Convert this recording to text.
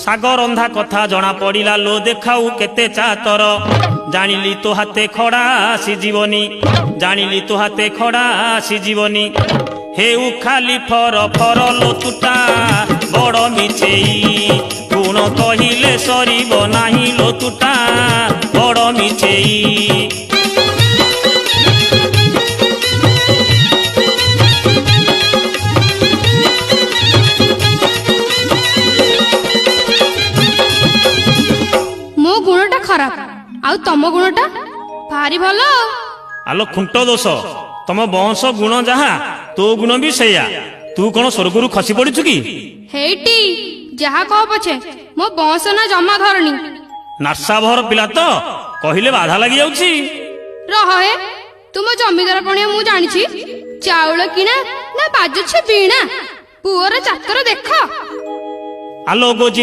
ଶାଗ ରନ୍ଧା କଥା ଜଣା ପଡ଼ିଲା ଲୋ ଦେଖାଉ କେତେ ଚାତର। ଜାଣିଲି ତୋ ହାତେ ଖଡ଼ା ସିଝିବନି, ଜାଣିଲି ତୋ ହାତେ ଖଡ଼ା ସିଝିବନି। ହେଉ ଖାଲି ଫର ଫର ଲୋ ତୁଟା ବଡ଼ ମିଛେଇ, ଗୁଣ କହିଲେ ସରିବ ନାହିଁ ଲୋ ତୁଟା ବଡ଼ ମିଛେଇ। ମୋ ଗୁଣଟା ଖରାପ ଆଉ ତମ ଗୁଣଟା ଭାରି ଭଲ। ଆଲୋ ଖୁଣ୍ଟ ଦୋଷ, ତମ ବଂଶ ଗୁଣ ଯାହା ତୋ ଗୁଣ ବି ସେଇଆ। ତୁ କଣ ସ୍ୱର୍ଗରୁ ଖସି ପଡିଛୁ କି? ହେଇଟି ଯାହା କହ ପଛେ ମୋ ବଂଶ ନା ଜମା ଧରଣୀ। ନାର୍ସାଭର ପିଲା ତ କହିଲେ ବାଧା ଲାଗି ଯାଉଛି। ରହ ହେ, ତୁମ ଜମିଦାର ପଣିଆ ମୁଁ ଜାଣିଛି। ଚାଉଳ କିଣା ନା ବାଜୁଛି ବୀଣା, ପୁଅର ଚାକର ଦେଖ। ଆଲୋ ଗୋଜି